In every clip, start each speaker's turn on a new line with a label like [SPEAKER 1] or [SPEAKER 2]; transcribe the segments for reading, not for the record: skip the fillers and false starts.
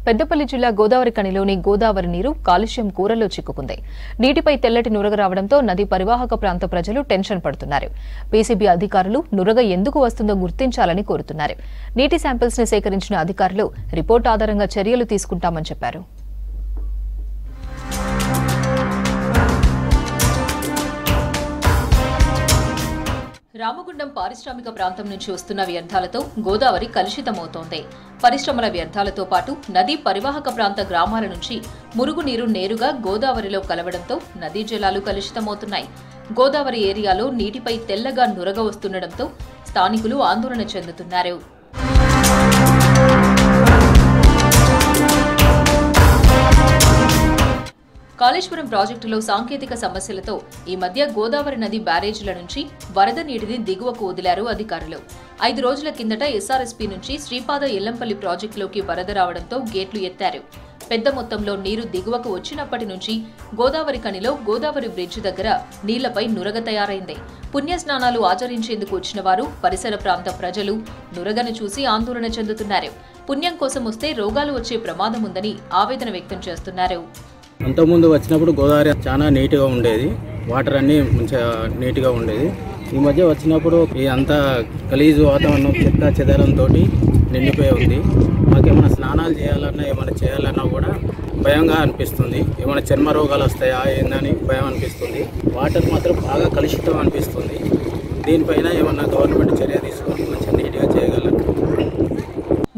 [SPEAKER 1] పెద్దపల్లి జిల్లా గోదావరి కనిలోని గోదావరి నీరు కాలుష్యం కూరలో చిక్కుకుంది. నీటిపై తెల్లటి నురగ రావడంతో నది పరివాహక ప్రాంత ప్రజలు టెన్షన్ పడుతున్నారు. పీసీబీ అధికారులు నురగ ఎందుకు వస్తుందో గుర్తించాలని కోరుతున్నారు. నీటి శాంపిల్స్ ని సేకరించిన అధికారులు రిపోర్టు ఆధారంగా చర్యలు తీసుకుంటామని చెప్పారు. రామగుండం పారిశ్రామిక ప్రాంతం నుంచి వస్తున్న వ్యర్థాలతో గోదావరి కలుషితమవుతోంది. పరిశ్రమల వ్యర్థాలతో పాటు నదీ పరివాహక ప్రాంత గ్రామాల నుంచి మురుగునీరు నేరుగా గోదావరిలో కలవడంతో నదీ జలాలు కలుషితమవుతున్నాయి. గోదావరి ఏరియాలో నీటిపై తెల్లగా నురగ వస్తుండటంతో స్థానికులు ఆందోళన చెందుతున్నారు. కాళేశ్వరం ప్రాజెక్టులో సాంకేతిక సమస్యలతో ఈ మధ్య గోదావరి నది బ్యారేజీల నుంచి వరద నీటిని దిగువకు వదిలారు అధికారులు. 5 రోజుల కిందట ఎస్ఆర్ఎస్పీ నుంచి శ్రీపాద ఎల్లంపల్లి ప్రాజెక్టులోకి వరద రావడంతో గేట్లు ఎత్తారు. పెద్ద మొత్తంలో నీరు దిగువకు వచ్చినప్పటి నుంచి గోదావరి కనిలో గోదావరి బ్రిడ్జ్ దగ్గర నీళ్లపై నురగ తయారైంది. పుణ్యస్నానాలు ఆచరించేందుకు వచ్చిన వారు, పరిసర ప్రాంత ప్రజలు నురగను చూసి ఆందోళన చెందుతున్నారు. పుణ్యం కోసం వస్తే రోగాలు వచ్చే ప్రమాదం ఉందని ఆవేదన వ్యక్తం చేస్తున్నారు.
[SPEAKER 2] అంతకుముందు వచ్చినప్పుడు గోదావరి చాలా నీట్గా ఉండేది, వాటర్ అన్నీ మంచిగా నీట్గా ఉండేది. ఈ మధ్య వచ్చినప్పుడు అంతా గలీజు వాతావరణం, చెత్త చెదారంతో నిండిపోయి ఉంది. మాకేమైనా స్నానాలు చేయాలన్నా ఏమైనా చేయాలన్నా కూడా భయంగా అనిపిస్తుంది. ఏమైనా చర్మ రోగాలు వస్తాయా ఏందని భయం అనిపిస్తుంది. వాటర్ మాత్రం బాగా కలుషితం అనిపిస్తుంది. దీనిపైన ఏమన్నా గవర్నమెంట్ చర్య తీసుకొని మంచిగా నీట్గా చేయగలరు.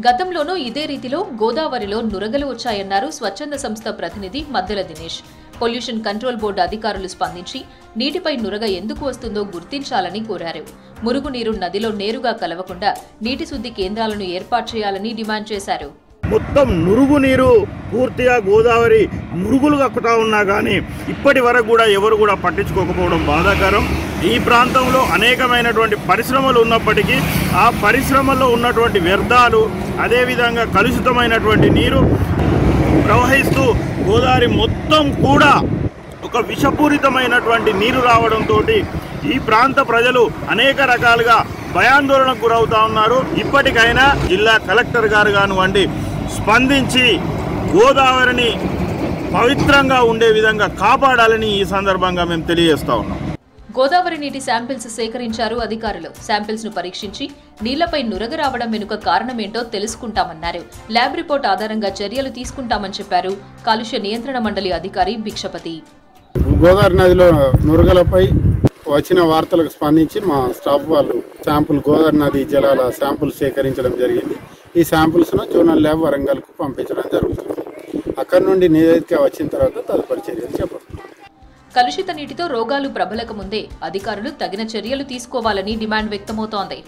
[SPEAKER 1] గతంలోనూ ఇదే రీతిలో గోదావరిలో నురగలు వచ్చాయన్నారు స్వచ్ఛంద సంస్థ ప్రతినిధి మద్దెల దినేష్. పొల్యూషన్ కంట్రోల్ బోర్డు అధికారులు స్పందించి నీటిపై నురగ ఎందుకు వస్తుందో గుర్తించాలని కోరారు. మురుగునీరు నదిలో నేరుగా కలవకుండా నీటి శుద్ధి కేంద్రాలను ఏర్పాటు చేయాలని డిమాండ్ చేశారు.
[SPEAKER 3] మొత్తం నురుగు నీరు పూర్తిగా గోదావరి మురుగులు కక్కుతా ఉన్నా కానీ ఇప్పటి వరకు కూడా ఎవరు కూడా పట్టించుకోకపోవడం బాధాకరం. ఈ ప్రాంతంలో అనేకమైనటువంటి పరిశ్రమలు ఉన్నప్పటికీ ఆ పరిశ్రమల్లో ఉన్నటువంటి వ్యర్థాలు, అదేవిధంగా కలుషితమైనటువంటి నీరు ప్రవహిస్తూ గోదావరి మొత్తం కూడా ఒక విషపూరితమైనటువంటి నీరు రావడంతో ఈ ప్రాంత ప్రజలు అనేక రకాలుగా భయాందోళనకు గురవుతా ఉన్నారు. ఇప్పటికైనా జిల్లా కలెక్టర్ గారు కానివ్వండి స్పందించి గోదావరిని పవిత్రంగా ఉండే విధంగా కాపాడాలని ఈ సందర్భంగా మేము తెలియజేస్తా ఉన్నాం.
[SPEAKER 1] గోదావరి నీటి శాంపిల్స్ సేకరించారు అధికారులు. శాంపిల్స్ ను పరీక్షించి నీళ్లపై నురగ రావడం వెనుక కారణమేంటో తెలుసుకుంటామన్నారు. ల్యాబ్ రిపోర్ట్ ఆధారంగా చర్యలు తీసుకుంటామని చెప్పారు కాలుష్య నియంత్రణ మండలి అధికారి భిక్షపతి.
[SPEAKER 4] గోదావరి నదిలో నురగలపై వచ్చిన వార్తలకు స్పందించి మా స్టాఫ్ వాళ్ళు గోదావరి నది జలాల శాంపుల్ సేకరించడం జరిగింది. ఈ శాంపుల్స్ను జోనల్ ల్యాబ్ వరంగల్కు పంపించడం జరుగుతుంది. అక్కడి నుండి నివేదిక వచ్చిన తర్వాత తదుపరి చర్యలు చెప్పండి.
[SPEAKER 1] కలుషిత నీటితో రోగాలు ప్రబలక ముందే అధికారులు తగిన చర్యలు తీసుకోవాలని డిమాండ్ వ్యక్తమవుతోంది.